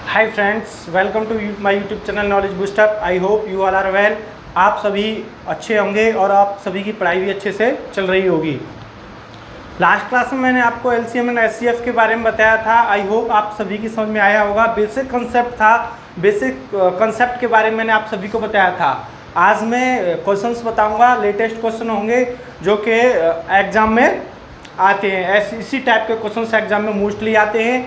Hi friends, welcome to my YouTube channel knowledge boost up. I hope you all are well. आप सभी अच्छे होंगे और आप सभी की पढ़ाई भी अच्छे से चल रही होगी। लास्ट क्लास में मैंने आपको एलसीएम एंड एचसीएफ के बारे में बताया था। आई होप आप सभी की समझ में आया होगा। बेसिक कंसेप्ट था, बेसिक कंसेप्ट के बारे में मैंने आप सभी को बताया था। आज मैं क्वेश्चंस बताऊंगा, लेटेस्ट क्वेश्चन होंगे जो कि एग्ज़ाम में आते हैं। ऐसे इसी टाइप के क्वेश्चंस एग्जाम में मोस्टली आते हैं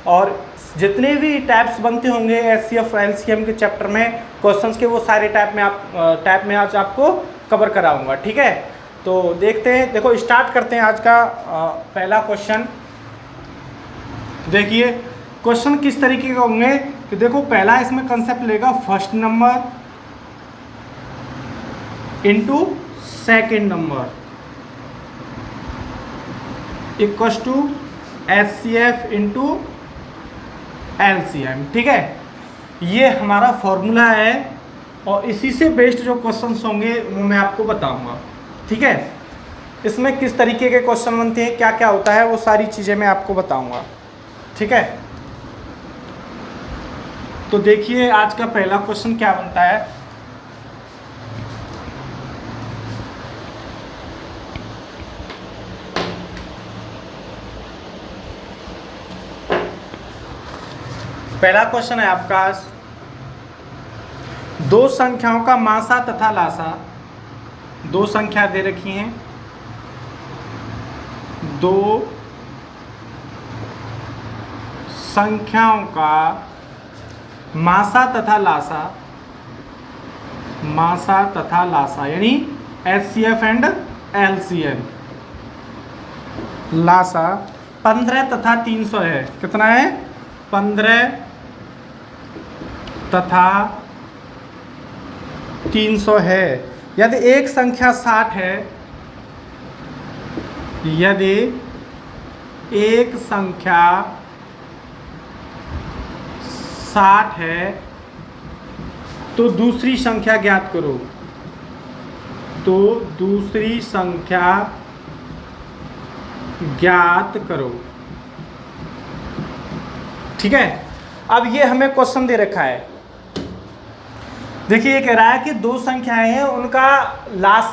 और जितने भी टाइप्स बनते होंगे एचसीएफ एलसीएम के चैप्टर में क्वेश्चंस के, वो सारे टाइप में आज आपको कवर कराऊंगा। ठीक है, तो देखते हैं। देखो स्टार्ट करते हैं आज का पहला क्वेश्चन। देखिए क्वेश्चन किस तरीके के होंगे कि देखो पहला इसमें कंसेप्ट लेगा first number into second number equals to HCF into LCM. ठीक है, ये हमारा फॉर्मूला है और इसी से बेस्ड जो क्वेश्चंस होंगे वो मैं आपको बताऊंगा। ठीक है, इसमें किस तरीके के क्वेश्चन बनते हैं, क्या क्या होता है, वो सारी चीज़ें मैं आपको बताऊंगा। ठीक है, तो देखिए आज का पहला क्वेश्चन क्या बनता है। पहला क्वेश्चन है आपका, दो संख्याओं का मासा तथा लासा। दो संख्या दे रखी हैं, दो संख्याओं का मासा तथा लासा, मासा तथा लासा यानी एचसीएफ एंड एलसीएम। लासा 15 तथा 300 है। कितना है? 15 तथा 300 है। यदि एक संख्या 60 है, यदि एक संख्या 60 है तो दूसरी संख्या ज्ञात करो। तो दूसरी संख्या ज्ञात करो। ठीक है, अब ये हमें क्वेश्चन दे रखा है। देखिए ये कह रहा है कि दो संख्याएं हैं, उनका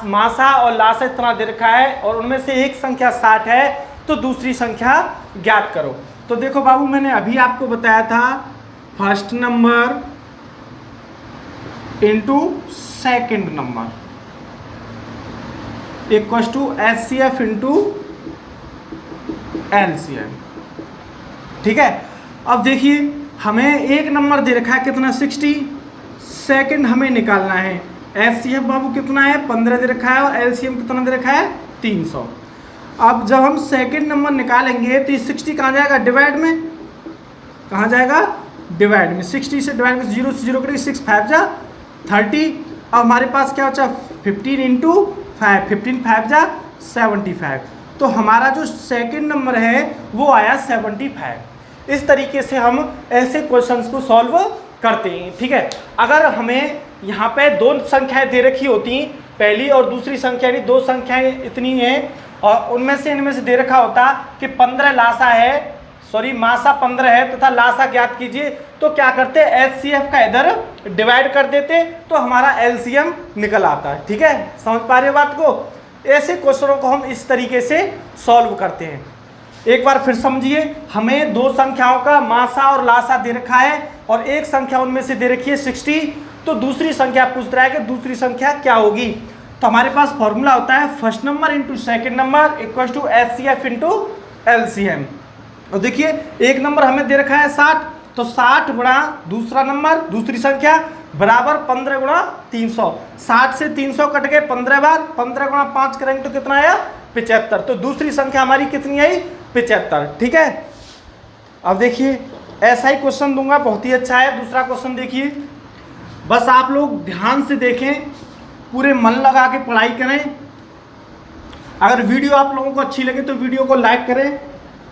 मासा और लासा इतना दे रखा है और उनमें से एक संख्या 60 है तो दूसरी संख्या ज्ञात करो। तो देखो बाबू, मैंने अभी आपको बताया था first number into second number equals to HCF into LCM. ठीक है, अब देखिए हमें एक नंबर दे रखा है कितना, 60। सेकंड हमें निकालना है। एचसीएफ बाबू कितना है, 15 दे रखा है और एलसीएम कितना दे रखा है, 300। अब जब हम सेकंड नंबर निकालेंगे तो ये 60 कहाँ जाएगा, डिवाइड में। कहाँ जाएगा, डिवाइड में। 60 से डिवाइड में 0 से 0 करेंगे, 6 5 जा 30। अब हमारे पास क्या बचा, 15 इंटू 5, 15 5 जा 75। तो हमारा जो सेकंड नंबर है वो आया 75। इस तरीके से हम ऐसे क्वेश्चंस को सॉल्व करते हैं। ठीक है, अगर हमें यहाँ पे दो संख्याएं दे रखी होती, पहली और दूसरी संख्या, यानी दो संख्याएं इतनी हैं और उनमें से इनमें से दे रखा होता कि 15 लासा है, सॉरी मासा 15 है तथा लासा ज्ञात कीजिए, तो क्या करते, एचसीएफ का इधर डिवाइड कर देते तो हमारा एलसीएम निकल आता है। ठीक है, समझ पा रहे हो बात को। ऐसे क्वेश्चनों को हम इस तरीके से सॉल्व करते हैं। एक बार फिर समझिए, हमें दो संख्याओं का मासा और लासा दे रखा है और एक संख्या उनमें से दे रखी है 60, तो दूसरी संख्या पूछ रहा है कि दूसरी संख्या क्या होगी। तो हमारे पास फॉर्मूला होता है first number into second number equal to HCF into LCM. और देखिए एक नंबर हमें दे रखा है 60, तो 60 गुणा दूसरा नंबर, दूसरी संख्या बराबर 15 गुणा 300। 60 से 300 कट गए 15 बार, 15 गुणा 5 करेंगे तो कितना आया, 75। तो दूसरी संख्या हमारी कितनी आई, 75। ठीक है, अब देखिए ऐसा ही क्वेश्चन दूंगा, बहुत ही अच्छा है। दूसरा क्वेश्चन देखिए, बस आप लोग ध्यान से देखें, पूरे मन लगा के पढ़ाई करें। अगर वीडियो आप लोगों को अच्छी लगे तो वीडियो को लाइक करें,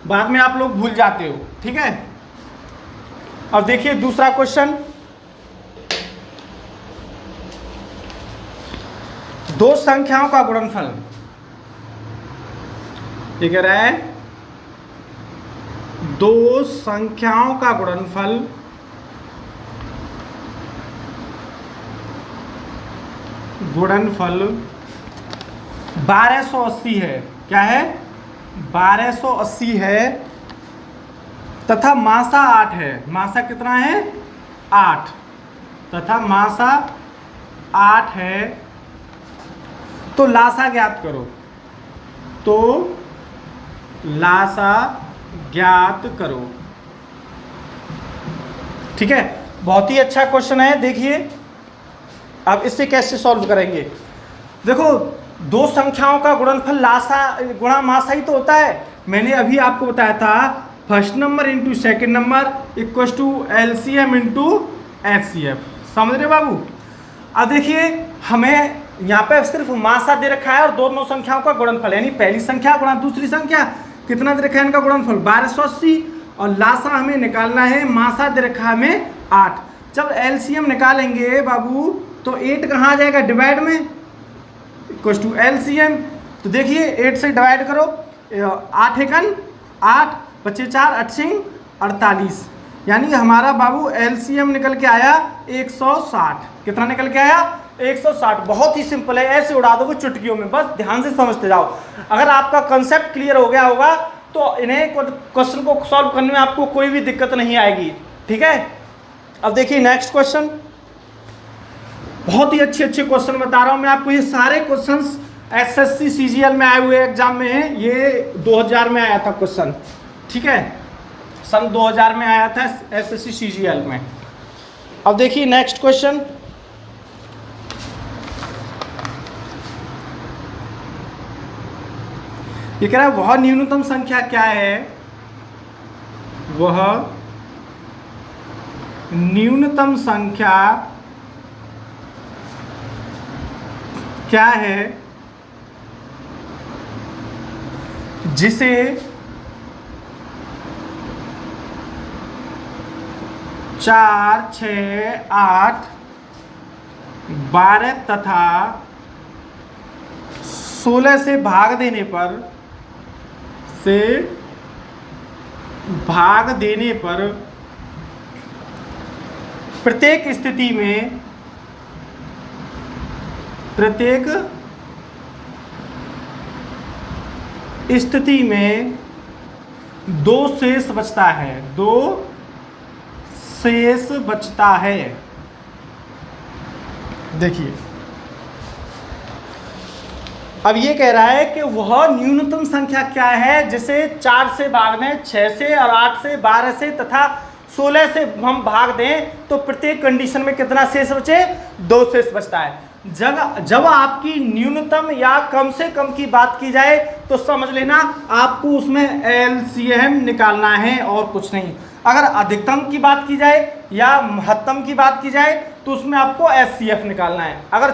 बाद में आप लोग भूल जाते हो। ठीक है, अब देखिए दूसरा क्वेश्चन, दो संख्याओं का गुणनफल। ये कह रहा है दो संख्याओं का गुणनफल गुणनफल 1280 है। क्या है? 1280 है तथा मासा 8 है। मासा कितना है? 8 तथा मासा 8 है। तो लासा ज्ञात करो। तो लासा ज्ञात करो। ठीक है, बहुत ही अच्छा क्वेश्चन है। देखिए अब इसे कैसे सॉल्व करेंगे। देखो, दो संख्याओं का गुणनफल लासा गुणा मासा ही तो होता है। मैंने अभी आपको बताया था first number into second number equal to LCM into HCF. समझ रहे बाबू? अब देखिए हमें यहाँ पे सिर्फ मासा दे रखा है और दोनों संख्याओं का गुणनफल, यानी पहली संख्या गुणा दूसरी संख्या, कितना दे रखा है इनका गुणनफल? 1280। और लासा हमें निकालना है, मासा दे रखा है हमें 8। जब एलसीएम निकालेंगे बाबू तो 8 कहाँ आ जाएगा? डिवाइड में, इक्वल टू एलसीएम। तो देखिए 8 से डिवाइड करो, 8 एकन 8 बचे 4 8 48, यानी हमारा बाबू एलसीएम निकल के आया 160। कितना निकल के आया? 160। बहुत ही सिंपल है, ऐसे उड़ा दोगे चुटकियों में, बस ध्यान से समझते जाओ। अगर आपका कंसेप्ट क्लियर हो गया होगा तो इन्हें क्वेश्चन को सॉल्व करने में आपको कोई भी दिक्कत नहीं आएगी। ठीक है, अब देखिए नेक्स्ट क्वेश्चन। बहुत ही अच्छे अच्छे क्वेश्चन बता रहा हूं मैं आपको। ये सारे क्वेश्चंस एसएससी सीजीएल में आए हुए एग्जाम में हैं। ये 2000 में आया था क्वेश्चन। ठीक है, सन 2000 में आया था एसएससी सीजीएल में। अब देखिए नेक्स्ट क्वेश्चन। ये कह रहा है वह न्यूनतम संख्या क्या है? वह न्यूनतम संख्या क्या है जिसे 4, 6, 8, 12 तथा 16 से भाग देने पर प्रत्येक स्थिति में 2 शेष बचता है। 2 शेष बचता है। देखिए अब ये कह रहा है कि वह न्यूनतम संख्या क्या है जिसे 4 से भाग दें, 6 से और 8 से, 12 से तथा 16 से हम भाग दें तो प्रत्येक कंडीशन में कितना शेष बचे? 2 शेष बचता है। जब आपकी न्यूनतम या कम से कम की बात की जाए तो समझ लेना आपको उसमें एलसीएम निकालना है और कुछ नहीं। अगर अधिकतम की बात की जाए या महत्तम की बात की जाए तो उसमें आपको एचसीएफ निकालना है। अगर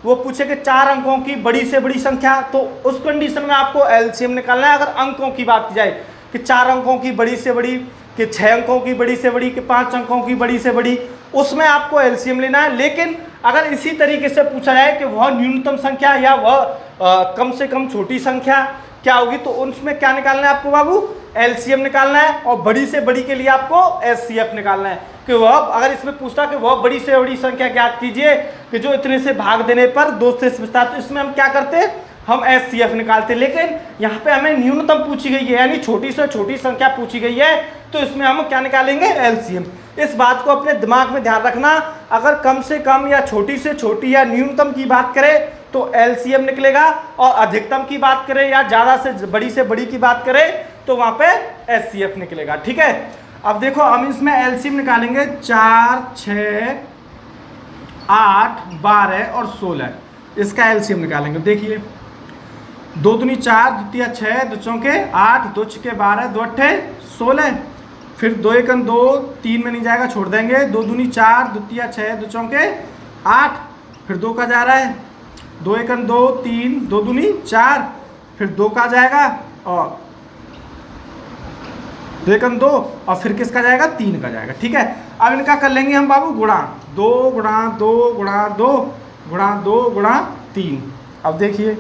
वो पूछे कि 4 अंकों की बड़ी से बड़ी संख्या तो उस कंडीशन में आपको एलसीएम निकालना है। अगर अंकों की बात की जाए कि 4 अंकों की बड़ी से बड़ी, कि 6 अंकों की बड़ी से बड़ी, कि 5 अंकों की बड़ी से बड़ी, उसमें आपको एलसीएम लेना है। लेकिन अगर इसी तरीके से पूछा जाए कि वह न्यूनतम संख्या या वह कम से कम छोटी संख्या क्या होगी तो उसमें क्या निकालना है आपको बाबू? एलसीएम निकालना है। और बड़ी से बड़ी के लिए आपको एचसीएफ निकालना है कि वह, अगर इसमें पूछता कि वह बड़ी से बड़ी संख्या ज्ञात कीजिए कि जो इतने से भाग देने पर 2 शेष बचता है, तो इसमें हम क्या करते? हम एचसीएफ निकालते। लेकिन यहाँ पे हमें न्यूनतम पूछी गई है, यानी छोटी से छोटी संख्या पूछी गई है, तो इसमें हम क्या निकालेंगे? एलसीएम। इस बात को अपने दिमाग में ध्यान रखना। अगर कम से कम या छोटी से छोटी या न्यूनतम की बात करें तो एलसीएम निकलेगा, और अधिकतम की बात करें या ज़्यादा से बड़ी की बात करें तो वहाँ पे एचसीएफ निकलेगा। ठीक है, अब देखो हम इसमें एलसीएम निकालेंगे। 4, 6, 8, 12 और 16, इसका एलसीएम निकालेंगे। देखिए 2 दूनी 4, 2 तिया 6, 2 चौके 8, 2 छके 12, 2 अट्ठे 16, फिर 2 एकन 2, 3 में नहीं जाएगा छोड़ देंगे। 2 दूनी 4, 2 तिया 6, 2 चौके 8, फिर 2 का जा रहा है, 2 एकन 2, 3, 2 दूनी 4, फिर 2 का जाएगा और 2 एकन 2, और फिर किसका जाएगा? 3 का जाएगा। ठीक है, अब इनका कर लेंगे हम बाबू गुणा। 2 गुणा 2 गुणा 2 गुणा 2 गुणा 3। अब देखिए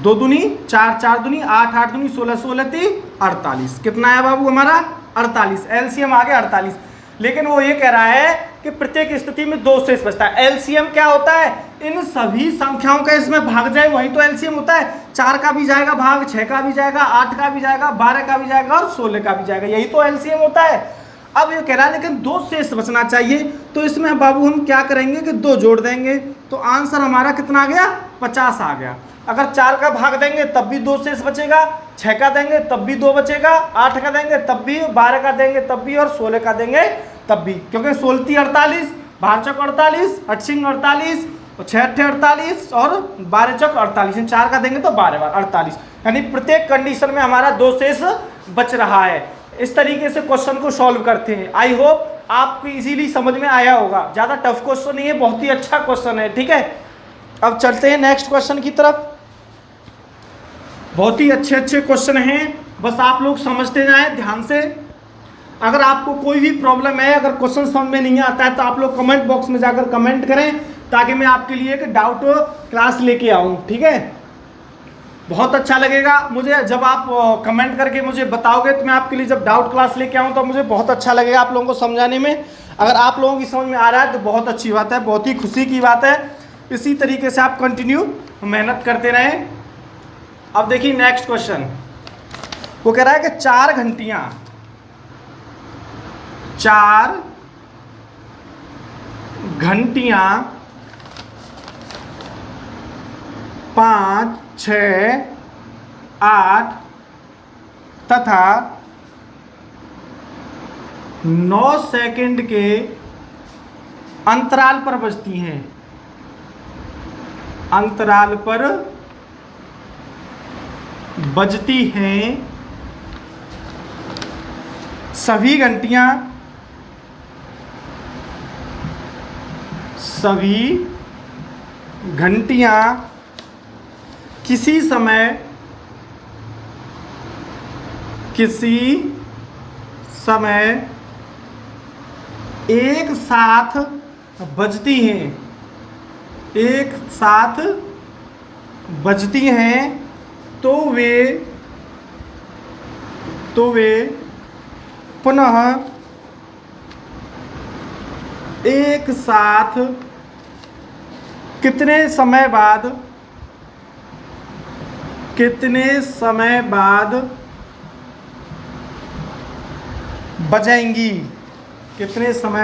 2 दूनी 4, 4 दूनी 8, 8 दूनी 16, 16 3 48। कितना है बाबू हमारा? 48। एलसीएम आ गया 48। लेकिन वो ये कह रहा है कि प्रत्येक स्थिति में 2 शेष बचता है। एलसीएम क्या होता है, इन सभी संख्याओं का इसमें भाग जाए, वही तो एलसीएम होता है। 4 का भी जाएगा भाग, 6 का भी जाएगा, 8 का भी जाएगा, 12 का भी जाएगा और 16 का भी जाएगा, यही तो एलसीएम होता है। अब ये कह रहा है लेकिन 2 शेष बचना चाहिए, तो इसमें बाबू हम क्या करेंगे कि 2 जोड़ देंगे, तो आंसर हमारा कितना आ गया, 50 आ गया। अगर 4 का भाग देंगे तब भी 2 शेष बचेगा, 6 का देंगे तब भी 2 बचेगा, 8 का देंगे तब भी, 12 का देंगे तब भी और 16 का देंगे तब भी, क्योंकि 16 48, 12 चौक 48, 8 सिंह 48, 6 48 और 12 चौक 48, इन 4 का देंगे तो 12 बार 48, यानी प्रत्येक कंडीशन में हमारा 2 शेष बच रहा है। इस तरीके से क्वेश्चन को सॉल्व करते हैं। आई होप आपको इजीली समझ में आया होगा, ज़्यादा टफ क्वेश्चन नहीं है, बहुत ही अच्छा क्वेश्चन है। ठीक है, अब चलते हैं नेक्स्ट क्वेश्चन की तरफ। बहुत ही अच्छे क्वेश्चन हैं, बस आप लोग समझते जाएं ध्यान से। अगर आपको कोई भी प्रॉब्लम है, अगर क्वेश्चन समझ में नहीं आता है तो आप लोग कमेंट बॉक्स में जाकर कमेंट करें, ताकि मैं आपके लिए एक डाउट क्लास लेके आऊँ। ठीक है, बहुत अच्छा लगेगा मुझे जब आप कमेंट करके मुझे बताओगे, तो मैं आपके लिए जब डाउट क्लास लेके आऊँ तो मुझे बहुत अच्छा लगेगा आप लोगों को समझाने में। अगर आप लोगों की समझ में आ रहा है तो बहुत अच्छी बात है, बहुत ही खुशी की बात है। इसी तरीके से आप कंटिन्यू मेहनत करते रहें। अब देखिए नेक्स्ट क्वेश्चन, वो कह रहा है कि 4 घंटियाँ 5, 6, 8 तथा 9 सेकंड के अंतराल पर बजती हैं। अंतराल पर बजती हैं सभी घंटियां किसी समय एक साथ बजती हैं, तो वे पुनः एक साथ कितने समय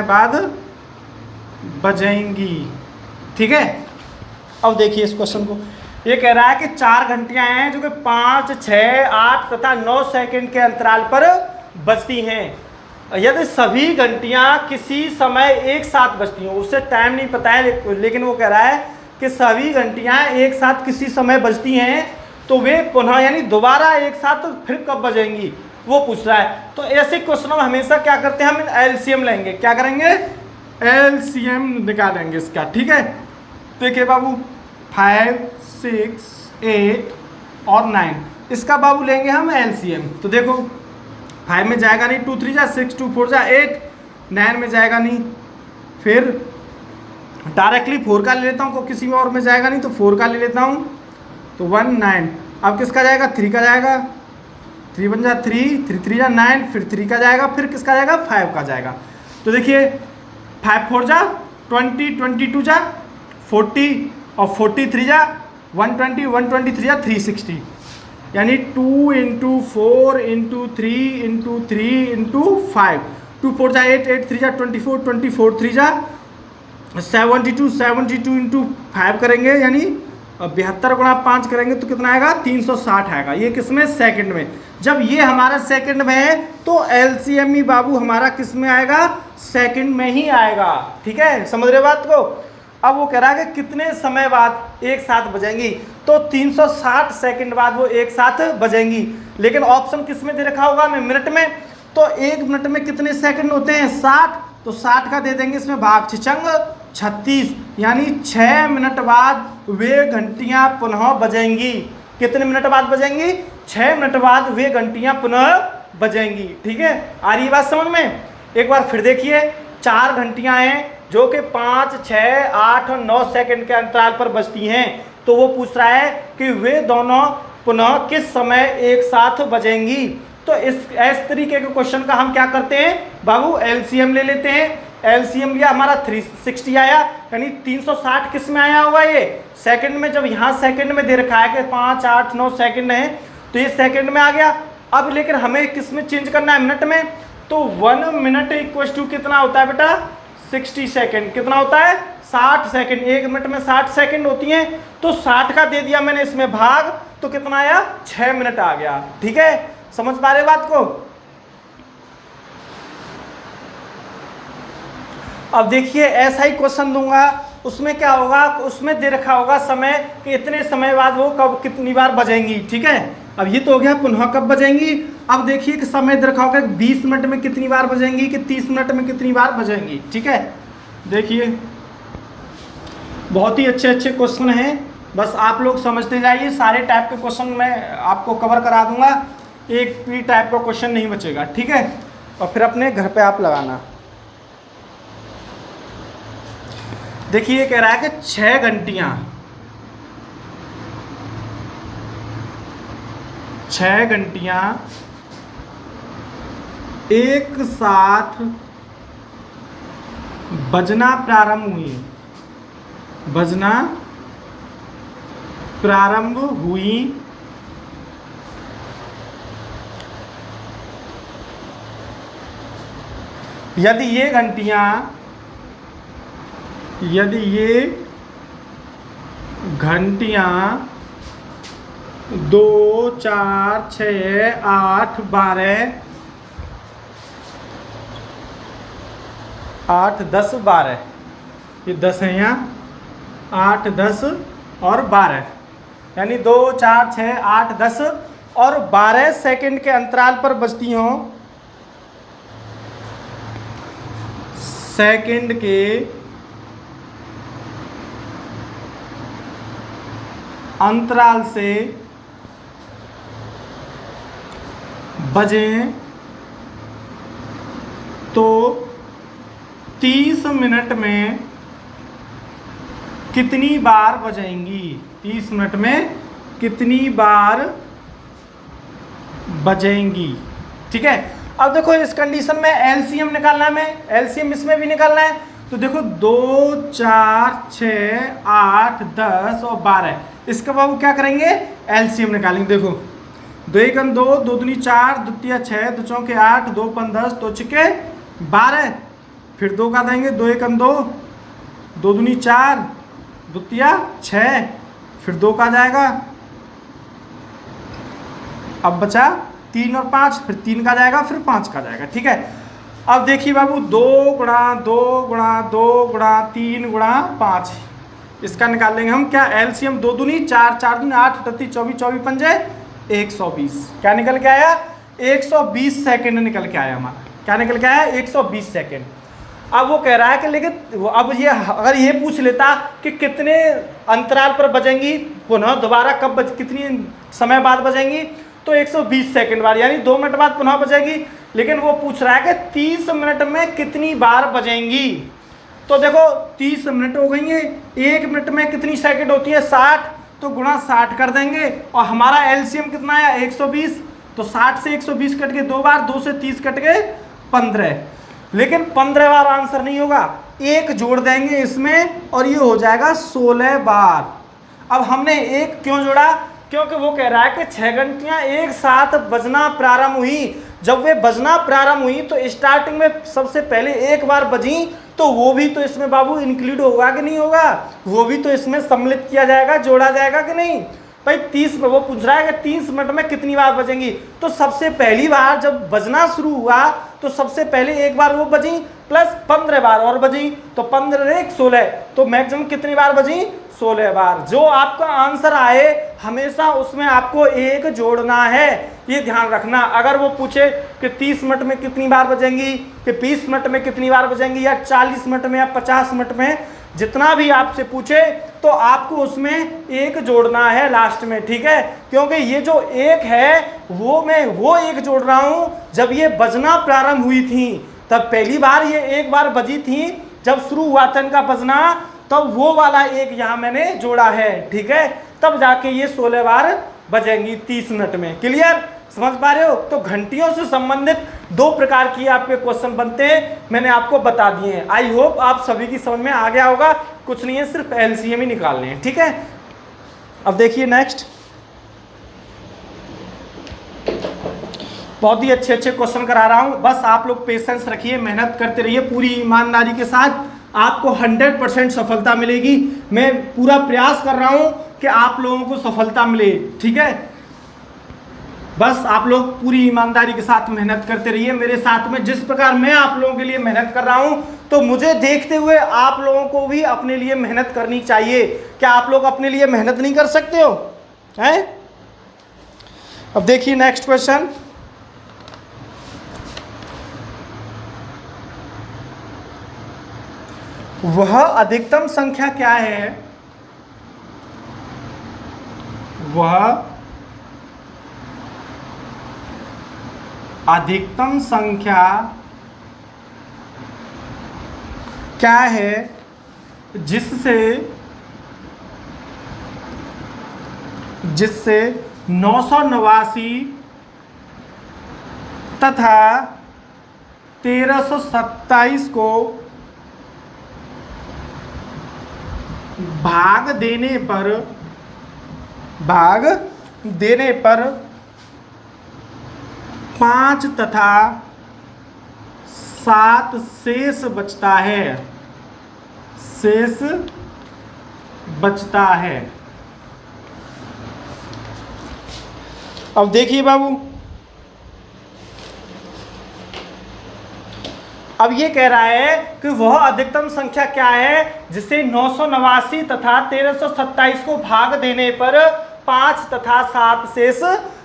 बाद बजेंगी, ठीक है। अब देखिए इस क्वेश्चन को, ये कह रहा है कि 4 घंटियां हैं जो कि 5, 6, 8 तथा 9 सेकंड के अंतराल पर बजती हैं। यदि सभी घंटियां किसी समय एक साथ बजती हैं, उससे टाइम नहीं पता है, लेकिन वो कह रहा है कि सभी घंटियां एक साथ किसी समय बजती हैं, तो वे पुनः यानी दोबारा एक साथ फिर कब बजेंगी, वो पूछ रहा है। तो ऐसे क्वेश्चनों में हमेशा क्या करते हैं, हम एलसीएम लेंगे। क्या करेंगे, एलसीएम निकालेंगे इसका। ठीक है, देखिए बाबू 5, 6, 8 और 9, इसका बाबू लेंगे हम एलसीएम। तो देखो 5 में जाएगा नहीं, 2 3 जा 6, 2 4 जा 8, 9 में जाएगा नहीं, फिर डायरेक्टली 4 का ले लेता हूँ, किसी और में जाएगा नहीं तो 4 का ले लेता हूँ, तो 1 9। अब किसका जाएगा, 3 का जाएगा, 3 1 जा 3, 3 3 जा 9, फिर 3 का जाएगा, फिर किसका जाएगा, 5 का जाएगा। तो देखिए 5 4 जा 20, 22 जा 40 और 43 जा 120, 123 जा 360, यानी 2 × 4 × 3 × 3 × 5, 2 4 जा 8, 8 3 जा 24, 24 3 जा 72, 72 × 5 करेंगे, यानी 72 × 5 करेंगे तो कितना आएगा, 360 आएगा। ये किसमें, सेकंड में। जब ये हमारा सेकंड में है तो एलसीएम ही बाबू हमारा किस में आएगा, सेकंड में ही आएगा। ठीक है, समझ रहे बात को। अब वो कह रहा है कि कितने समय बाद एक साथ बजेंगी, तो 360 सेकंड बाद वो एक साथ बजेंगी। लेकिन ऑप्शन किस में दे रखा होगा, मैं मिनट में, तो 1 मिनट में कितने सेकंड होते हैं, 60, तो 60 का दे देंगे इसमें भाग, 36, यानी 6 मिनट बाद वे घंटियां पुनः बजेंगी। कितने मिनट बाद बजेंगी, 6 मिनट बाद वे घंटियां पुनः बजेंगी। ठीक है, आ रही बात समझ में। एक बार फिर देखिए, 4 घंटियां हैं जो कि 5, 6, 8 और 9 सेकंड के अंतराल पर बजती हैं, तो वो पूछ रहा है कि वे दोनों पुनः किस समय एक साथ बजेंगी। तो इस तरीके के क्वेश्चन का हम क्या करते हैं बाबू, एलसीएम ले लेते हैं। एलसीएम लिया हमारा 360 आया, यानी 360 किस में आया होगा ये सेकंड में। जब यहाँ सेकंड में दे रखा है कि 5 8 9 सेकंड है तो ये सेकंड में आ गया। अब लेकिन हमें किस में चेंज करना है, मिनट में। तो 1 मिनट इक्वल टू कितना होता है बेटा 60 सेकंड। कितना होता है 60 सेकंड। 1 मिनट में 60 सेकंड होती हैं, तो 60 का दे दिया मैंने इसमें भाग, तो कितना आया 6 मिनट आ गया। ठीक है, समझ पा रहे बात को। अब देखिए ऐसा ही क्वेश्चन दूंगा, उसमें क्या होगा, उसमें दे रखा होगा समय कि इतने समय बाद वो कब कितनी बार बजेंगी। ठीक है, अब ये तो हो गया पुनः कब बजेंगी। अब देखिए कि समय दे रखा होगा कि 20 मिनट में कितनी बार बजेंगी, कि 30 मिनट में कितनी बार बजेंगी। ठीक है, देखिए बहुत ही अच्छे अच्छे क्वेश्चन हैं, बस आप लोग समझते जाइए। सारे टाइप के क्वेश्चन मैं आपको कवर करा दूंगा, एक भी टाइप का क्वेश्चन नहीं बचेगा। ठीक है, और फिर अपने घर पे आप लगाना। देखिए ये कह रहा है कि 6 घंटियां 6 घंटियां एक साथ बजना प्रारंभ हुई, बजना प्रारंभ हुई। यदि ये घंटियां 2 4 6 8 12 8 10 12, ये 10 है यहाँ 8 10 और 12, यानी 2 4 6 8 10 और 12 सेकंड के अंतराल पर बजती हों, सेकंड के अंतराल से बजें तो 30 मिनट में कितनी बार बजेंगी, 30 मिनट में कितनी बार बजेंगी। ठीक है, अब देखो इस कंडीशन में एलसीएम निकालना है, हमें एलसीएम इसमें भी निकालना है। तो देखो 2 4 6 8 10 और 12, इसका बाबू क्या करेंगे एलसीएम निकालेंगे। देखो 2 1 2, 2 दूनी 4, 2 तिया 6, 2 चौके 8, 2 5 10, 2 छिके 12, फिर 2 का देंगे 2 1 2, 2 दूनी 4, 2 तिया 6, फिर 2 का जाएगा, अब बचा 3 और 5, फिर 3 का जाएगा, फिर 5 का जाएगा। ठीक है, अब देखिए बाबू 2 गुणा 2 गुणा 2 गुणा 3 गुणा 5, इसका निकाल लेंगे हम क्या एलसीएम। 2 दूनी 4, 4 दूनी 8, 38 24, 24 पंजे 120, क्या निकल के आया 120 सेकंड निकल के आया हमारा। क्या निकल के आया 120 सेकंड। अब वो कह रहा है कि लेकिन अब ये अगर ये पूछ लेता कि कितने अंतराल पर बजेंगी, पुनः दोबारा कब कितनी समय बाद बजेंगी, तो 120 सेकंड बाद, यानी 2 मिनट बाद पुनः बजेगी। लेकिन वो पूछ रहा है कि 30 मिनट में कितनी बार बजेंगी। तो देखो 30 मिनट हो गई है, 1 मिनट में कितनी सेकंड होती है 60, तो गुणा 60 कर देंगे, और हमारा एलसीएम कितना आया 120, तो 60 से 120 कट के 2 बार, 2 से 30 कट के 15, लेकिन 15 बार आंसर नहीं होगा, 1 जोड़ देंगे इसमें और ये हो जाएगा 16 बार। अब हमने 1 क्यों जोड़ा, क्योंकि वो कह रहा है कि 6 घंटियां एक साथ बजना प्रारंभ हुई। जब वे बजना प्रारंभ हुई तो स्टार्टिंग में सबसे पहले 1 बार बजी, तो वो भी तो इसमें बाबू इंक्लूड होगा कि नहीं होगा, वो भी तो इसमें सम्मिलित किया जाएगा, जोड़ा जाएगा कि नहीं भाई। 30 में वो पूछ रहा है कि 30 मिनट में कितनी बार बजेंगी, तो सबसे पहली बार जब बजना शुरू हुआ तो सबसे पहले 1 बार वो बजी प्लस 15 बार और बजी, तो 15 1 16, तो मैक्सिमम कितनी बार बजी 16 बार। जो आपका आंसर आए हमेशा उसमें आपको 1 जोड़ना है, ये ध्यान रखना। अगर वो पूछे कि 30 मिनट में कितनी बार बजेंगी, कि 20 मिनट में कितनी बार बजेंगी, या 40 मिनट में या 50 मिनट में, जितना भी आपसे पूछे तो आपको उसमें 1 जोड़ना है लास्ट में। ठीक है, क्योंकि ये जो 1 है वो मैं वो 1 जोड़ रहा हूं जब ये बजना प्रारंभ हुई थी, तब पहली बार ये 1 बार बजी थी, जब शुरू हुआ था इनका बजना, तब वो वाला 1 यहाँ मैंने जोड़ा है। ठीक है, तब जाके ये 16 बार बजेंगी 30 मिनट में। क्लियर, समझ पा रहे हो? तो घंटियों से संबंधित 2 प्रकार की आपके क्वेश्चन बनते हैं, मैंने आपको बता दिए हैं। आई होप आप सभी की समझ में आ गया होगा। कुछ नहीं है, सिर्फ एलसीएम ही निकालने हैं, ठीक है। अब देखिए नेक्स्ट, बहुत ही अच्छे अच्छे क्वेश्चन करा रहा हूं, बस आप लोग पेशेंस रखिए, मेहनत करते रहिए पूरी ईमानदारी के साथ, आपको 100% सफलता मिलेगी। मैं पूरा प्रयास कर रहा हूं कि आप लोगों को सफलता मिले, ठीक है। बस आप लोग पूरी ईमानदारी के साथ मेहनत करते रहिए मेरे साथ में, जिस प्रकार मैं आप लोगों के लिए मेहनत कर रहा हूं, तो मुझे देखते हुए आप लोगों को भी अपने लिए मेहनत करनी चाहिए। क्या आप लोग अपने लिए मेहनत नहीं कर सकते हो? हैं? अब देखिए नेक्स्ट क्वेश्चन, वह अधिकतम संख्या क्या है? वह अधिकतम संख्या क्या है जिससे 989 तथा 1327 को भाग देने पर 5 तथा 7 शेष बचता है। अब देखिए बाबू, अब ये कह रहा है कि वह अधिकतम संख्या क्या है जिसे 989 तथा 1327 को भाग देने पर 5 तथा 7 शेष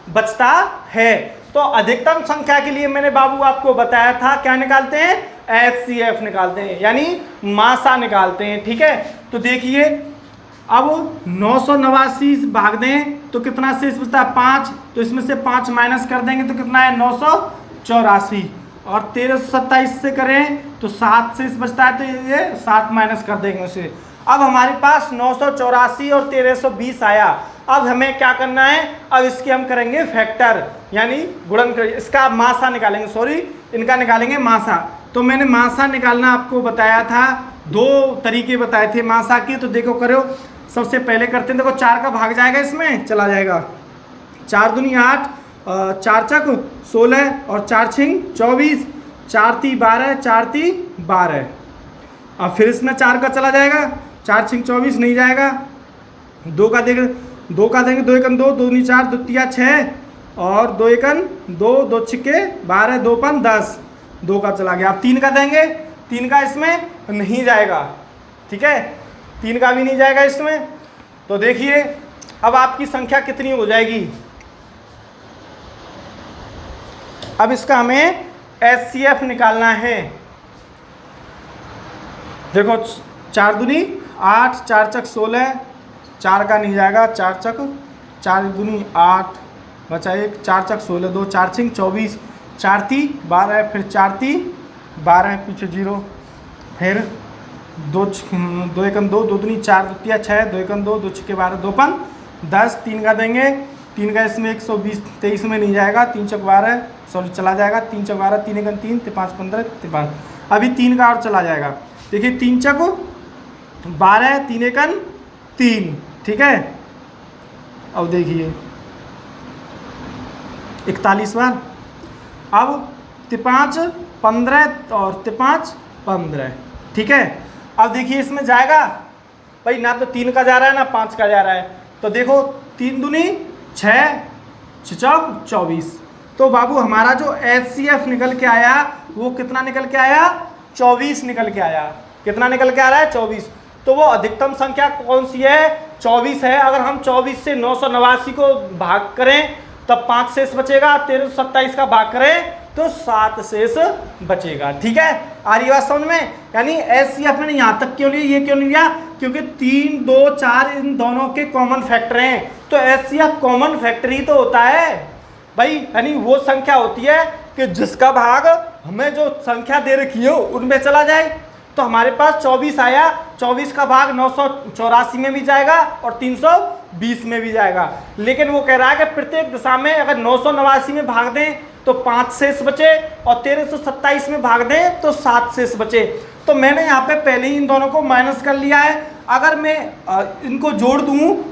बचता है। तो अधिकतम संख्या के लिए मैंने बाबू आपको बताया था, क्या निकालते हैं? HCF निकालते हैं, यानी मासा निकालते हैं, ठीक है। तो देखिए, अब 989 भाग दें तो कितना शेष बचता है? 5। तो इसमें से 5 माइनस कर देंगे तो कितना है? 984। और 1327 से करें तो 7 शेष बचता है, तो ये 7 माइनस कर देंगे उसे। अब हमारे पास 984 और 1320 आया। अब हमें क्या करना है? अब इसके हम करेंगे फैक्टर, यानी गुणन कर, इसका मासा निकालेंगे, सॉरी इनका निकालेंगे मासा। तो मैंने मासा निकालना आपको बताया था, 2 तरीके बताए थे मासा की। तो देखो करो, सबसे पहले करते हैं, देखो 4 का भाग जाएगा, इसमें चला जाएगा, 4 दूनी 8, 4 चक 16 और 4 छिंग 24, 4 ती 12, 4 ती 12। अब फिर इसमें 4 का चला जाएगा, 4 छिंग 24 नहीं जाएगा, 2 का देंगे, 2 एकन 2, 2 दूनी 4, 2 तिया 6 और 2 एकन 2, 2 छिक्के 12, 2 पन 10, 2 का चला गया। अब 3 का देंगे, 3 का इसमें नहीं जाएगा, ठीक है, 3 का भी नहीं जाएगा इसमें। तो देखिए अब आपकी संख्या कितनी हो जाएगी? अब इसका हमें HCF निकालना है। देखो 4 दूनी 8, 4 चक 16, 4 का नहीं जाएगा, 4 चक 4 दूनी 8 बचा 1, 4 चक 16, 2 4 छिंग 24, 4 ती 12, फिर 4 ती 12 पीछे 0, फिर 2 एकन 2, 2 दूनी 4, 2 तिया 6, 2 एकन 2, 2 छिक्के 12, 2 पन 10, 3 का देंगे, 3 का इसमें 120 23 में नहीं जाएगा, 3 चक 12 सॉरी चला जाएगा, 3 चक 12, 3 एकन 3, 5 15 53, अभी 3 का और चला जाएगा। देखिए 3 चक 12, 3 एकन 3, ठीक है। अब देखिए 41 बार, अब 5 15 और 5 15, ठीक है। अब देखिए इसमें जाएगा भाई, ना तो 3 का जा रहा है ना 5 का जा रहा है। तो देखो 3 दूनी 6, 6 चौक 24। तो बाबू हमारा जो HCF निकल के आया वो कितना निकल के आया? 24 निकल के आया। कितना निकल के आ रहा है? 24। तो वो अधिकतम संख्या कौन सी है? 24 है। अगर हम 24 से 989 को भाग करें तब 5 शेष बचेगा, 1327 का भाग करें तो 7 शेष बचेगा, ठीक है। आ रही बात समझ में? यानी HCF मैंने यहाँ तक क्यों लिया, ये क्यों नहीं लिया? क्योंकि 3, 2, 4 इन दोनों के कॉमन फैक्टर हैं। तो HCF कॉमन फैक्टर ही तो होता है भाई, यानी वो संख्या होती है कि जिसका भाग हमें जो संख्या दे रखी हो उनमें चला जाए। तो हमारे पास 24 आया, 24 का भाग 984 में भी जाएगा और 20 में भी जाएगा। लेकिन वो कह रहा है कि प्रत्येक दिशा में अगर 989 में भाग दें तो 5 शेष बचे और 1327 में भाग दें तो 7 शेष बचे। तो मैंने यहाँ पे पहले ही इन दोनों को माइनस कर लिया है। अगर मैं इनको जोड़ दूँ,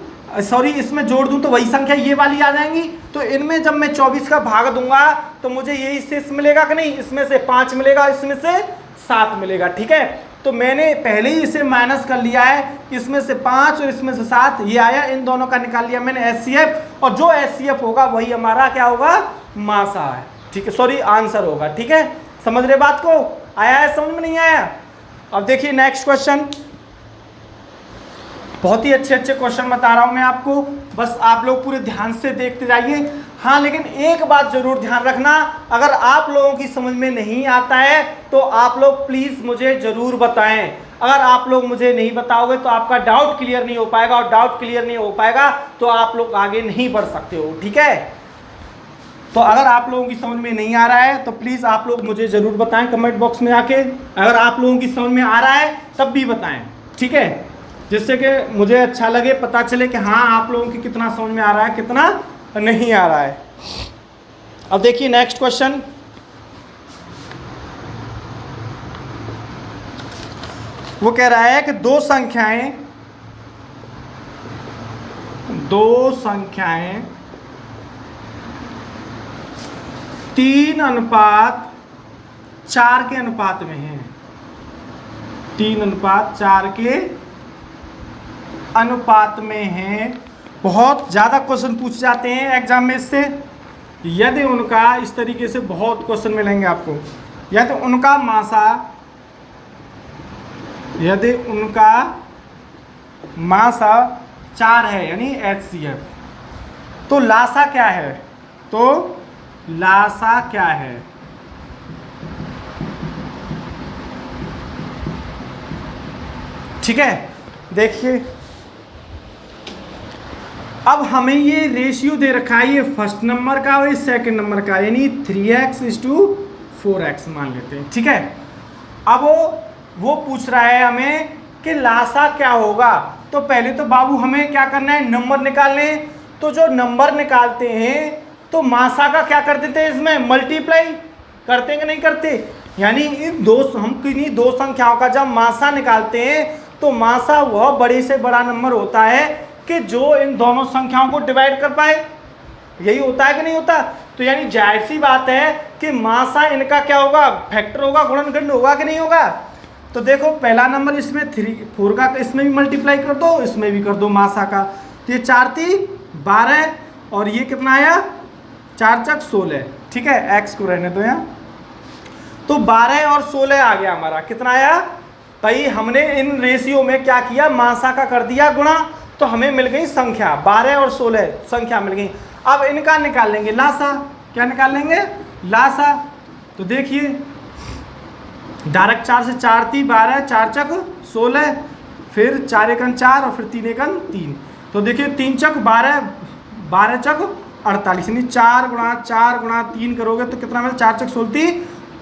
सॉरी इसमें जोड़ दूं तो वही संख्या ये वाली आ जाएंगी। तो इनमें जब मैं 24 का भाग दूंगा तो मुझे यही शेष मिलेगा कि नहीं, इसमें से 5 मिलेगा, इसमें से 7 मिलेगा। ठीक है, तो मैंने पहले ही इसे माइनस कर लिया है, इसमें से 5 और इसमें से 7 ये आया, इन दोनों का निकाल लिया मैंने HCF, और जो HCF होगा वही हमारा क्या होगा, मासा है। ठीक है, सॉरी आंसर होगा। ठीक है, समझ रहे बात को, आया है समझ में नहीं आया? अब देखिए नेक्स्ट क्वेश्चन, बहुत ही अच्छे अच्छे क्वेश्चन बता रहा हूं मैं आपको, बस आप लोग पूरे ध्यान से देखते जाइए। हाँ, लेकिन एक बात जरूर ध्यान रखना, अगर आप लोगों की समझ में नहीं आता है तो आप लोग प्लीज मुझे जरूर बताएं। अगर आप लोग मुझे नहीं बताओगे तो आपका डाउट क्लियर नहीं हो पाएगा, और डाउट क्लियर नहीं हो पाएगा तो आप लोग आगे नहीं बढ़ सकते हो। ठीक है, तो अगर आप लोगों की समझ में नहीं आ रहा है तो प्लीज आप लोग मुझे जरूर बताएं कमेंट बॉक्स में आके। अगर आप लोगों की समझ में आ रहा है तब भी बताएं, ठीक है, जिससे कि मुझे अच्छा लगे, पता चले कि हाँ आप लोगों की कितना समझ में आ रहा है, कितना नहीं आ रहा है। अब देखिए नेक्स्ट क्वेश्चन, वो कह रहा है कि दो संख्याएं 3:4 के अनुपात में हैं, 3:4 के अनुपात में हैं। बहुत ज़्यादा क्वेश्चन पूछ जाते हैं एग्जाम में इससे। यदि उनका, इस तरीके से बहुत क्वेश्चन मिलेंगे आपको, यदि उनका मासा, यदि उनका मासा 4 है यानी HCF, तो लासा क्या है, तो लासा क्या है? ठीक है, देखिए अब हमें ये रेशियो दे रखा है, ये फर्स्ट नंबर का और ये सेकंड नंबर का, यानी 3x/4x मान लेते हैं। ठीक है, अब वो पूछ रहा है हमें कि लासा क्या होगा। तो पहले तो बाबू हमें क्या करना है, नंबर निकालने। तो जो नंबर निकालते हैं तो मासा का क्या कर देते हैं, इसमें मल्टीप्लाई करते हैं कि नहीं करते। यानी इन हम किन्हीं दो संख्याओं का जब मासा निकालते हैं तो मासा वह बड़े से बड़ा नंबर होता है कि जो इन दोनों संख्याओं को डिवाइड कर पाए। यही होता है कि नहीं होता? तो यानी जाहिर सी बात है कि मासा इनका क्या होगा, फैक्टर होगा, गुणनखंड होगा कि नहीं होगा। तो देखो पहला नंबर इसमें 4 का इसमें भी मल्टीप्लाई कर दो, इसमें भी कर दो मासा का। तो ये 4 × 3 = 12 और ये कितना आया, 4 × 4 = 16। ठीक है, एक्स को रहने दो यहाँ। तो 12 और 16 आ गया हमारा, कितना आया भाई। हमने इन रेशियो में क्या किया, मासा का कर दिया गुणा, तो हमें मिल गई संख्या 12 और 16 संख्या मिल गई। अब इनका निकाल लेंगे लासा। क्या निकाल लेंगे, लासा। तो देखिए डायरेक्ट 4 से 4 × 3 = 12, 4 × 4 = 16, फिर 4 × 1 = 4 और फिर 3 × 1 = 3। तो देखिए 3 × 12, 12 × 48, यानी 4 × 4 × 3 करोगे तो कितना मिला, 4 × 16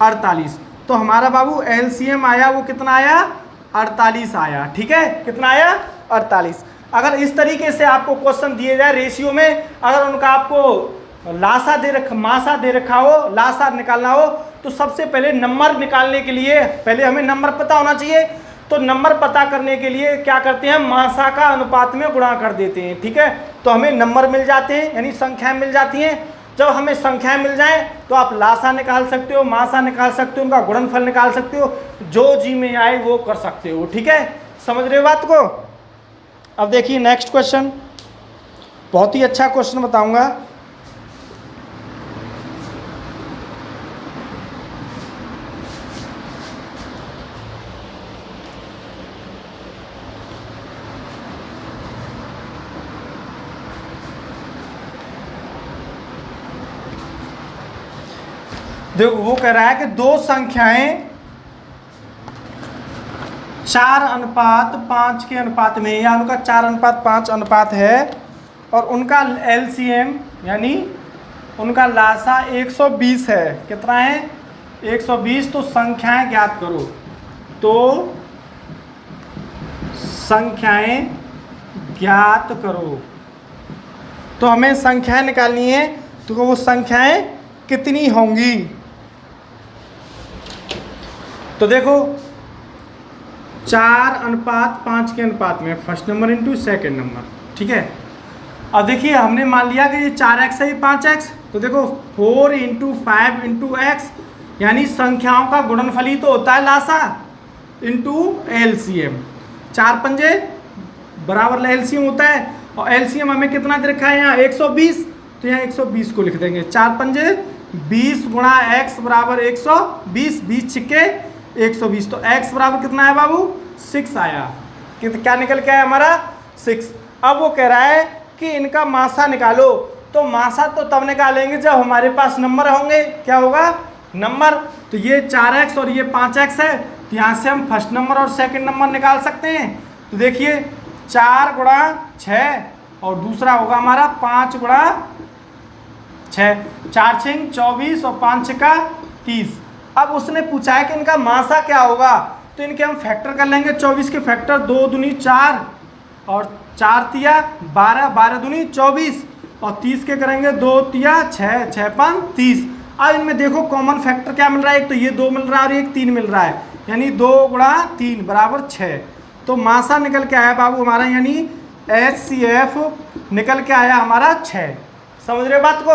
= 48। तो हमारा बाबू LCM आया, वो कितना आया, 48 आया। ठीक है, कितना आया, 48। अगर इस तरीके से आपको क्वेश्चन दिए जाए रेशियो में, अगर उनका आपको लासा दे रखा, मासा दे रखा हो, लासा निकालना हो, तो सबसे पहले नंबर निकालने के लिए पहले हमें नंबर पता होना चाहिए। तो नंबर पता करने के लिए क्या करते हैं, मासा का अनुपात में गुणा कर देते हैं। ठीक है, तो हमें नंबर मिल जाते हैं, यानी संख्याएं मिल जाती हैं। जब हमें संख्याएं मिल जाएं तो आप लासा निकाल सकते हो, मासा निकाल सकते हो, उनका गुणनफल निकाल सकते हो, जो जी में आए वो कर सकते हो। ठीक है, समझ रहे हो बात को। अब देखिए नेक्स्ट क्वेश्चन, बहुत ही अच्छा क्वेश्चन बताऊंगा। देखो वो कह रहा है कि दो संख्याएं 4:5 के अनुपात में, या उनका 4:5 अनुपात है, और उनका LCM यानी उनका लासा 120 है। कितना है, 120। तो संख्याएं ज्ञात करो। तो संख्याएं ज्ञात करो। तो हमें संख्याएं निकालनी है, तो वो संख्याएं कितनी होंगी। तो देखो 4:5 के अनुपात में first number into second number, ठीक है। अब देखिए हमने मान लिया कि ये 4x है, ये 5x, तो देखो 4 × 5 × x, यानी संख्याओं का गुणनफल ही तो होता है लासा इंटू एलसीएम। 4 पंजे बराबर एलसीएम होता है, और एलसीएम हमें कितना दे रखा है यहाँ 120, तो यहाँ 120 को लिख देंगे। 4 पंजे 20 × x बराबर 120, 20 छिक्के 120, तो x बराबर कितना है बाबू 6 आया। क्या निकल के आया हमारा 6। अब वो कह रहा है कि इनका मासा निकालो, तो मासा तो तब निकालेंगे जब हमारे पास नंबर होंगे। क्या होगा नंबर, तो ये 4x और ये 5x है, तो यहाँ से हम फर्स्ट नंबर और सेकंड नंबर निकाल सकते हैं। तो देखिए 4 × 6 और दूसरा होगा हमारा 5 × 6, 4 × 24 और 5 × 30। अब उसने पूछा है कि इनका मासा क्या होगा, तो इनके हम फैक्टर कर लेंगे। 24 के फैक्टर 2 दूनी 4 और 4 तिया 12, 12 दूनी 24 और 30 के करेंगे 2 तिया 6, 6 5 30। अब इनमें देखो कॉमन फैक्टर क्या मिल रहा है, एक तो ये 2 मिल रहा है और एक 3 मिल रहा है, यानी 2 × 3 बराबर 6। तो मासा निकल के आया बाबू हमारा, यानी HCF निकल के आया हमारा 6। समझ रहे हो बात को,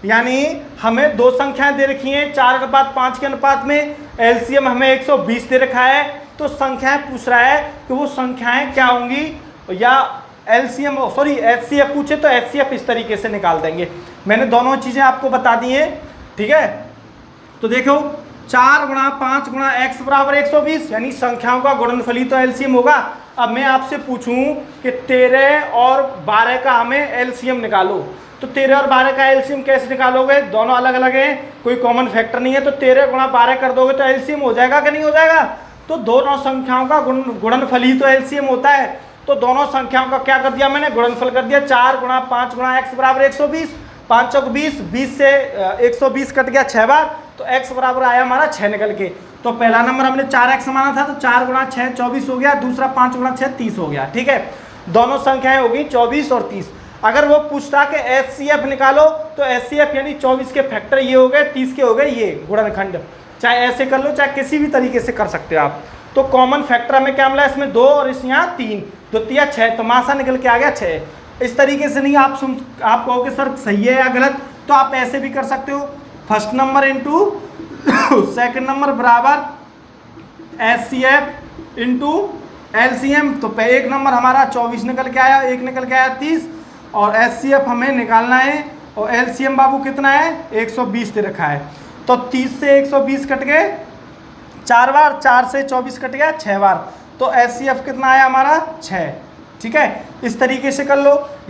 यानी हमें दो संख्याएं दे रखी हैं 4:5 के अनुपात में, एलसीएम हमें 120 दे रखा है, तो संख्याएं पूछ रहा है कि वो संख्याएं क्या होंगी, या एलसीएम सॉरी एचसीएफ पूछे तो एचसीएफ इस तरीके से निकाल देंगे। मैंने दोनों चीज़ें आपको बता दी हैं, ठीक है। तो देखो 4 × 5 × x बराबर 120, यानी संख्याओं का गुणनफल ही तो एलसीएम होगा। अब मैं आपसे पूछूं कि 13 और 12 का हमें एलसीएम निकालो, तो 13 और 12 का एलसीएम कैसे निकालोगे, दोनों अलग अलग हैं, कोई कॉमन फैक्टर नहीं है, तो 13 × 12 कर दोगे तो एलसीएम हो जाएगा कि नहीं हो जाएगा। तो दोनों संख्याओं का गुणनफल ही तो एलसीएम होता है, तो दोनों संख्याओं का क्या कर दिया मैंने, गुणनफल कर दिया। 4 × 5 × x बराबर 120, 5 चौक 20, 20 से 120 कट गया 6 बार, तो x बराबर आया हमारा 6 निकल के। तो पहला नंबर हमने 4x माना था, तो 4 × 6 24 हो गया, दूसरा 5 × 6 30 हो गया, ठीक है। दोनों संख्याएं होगी 24 और 30। अगर वो पूछता कि HCF निकालो, तो HCF यानी 24 के फैक्टर ये हो गए, 30 के हो गए ये गुणनखंड, चाहे ऐसे कर लो चाहे किसी भी तरीके से कर सकते हो आप। तो कॉमन फैक्टर हमें क्या मिला, इसमें 2 और इस यहाँ 3, 2 तिया 6, तो मासा निकल के आ गया 6। इस तरीके से नहीं आप कहोगे सर सही है या गलत, तो आप ऐसे भी कर सकते हो, first number into second number बराबर HCF इंटू LCM। तो एक नंबर हमारा 24 निकल के आया, एक निकल के आया 30, और HCF हमें निकालना है, और LCM बाबू कितना है 120 दे रखा है। तो 30 से 120 कट गए 4 बार, 4 से 24 कट गया 6 बार, तो HCF कितना आया हमारा 6, ठीक है। इस तरीके से कर लो।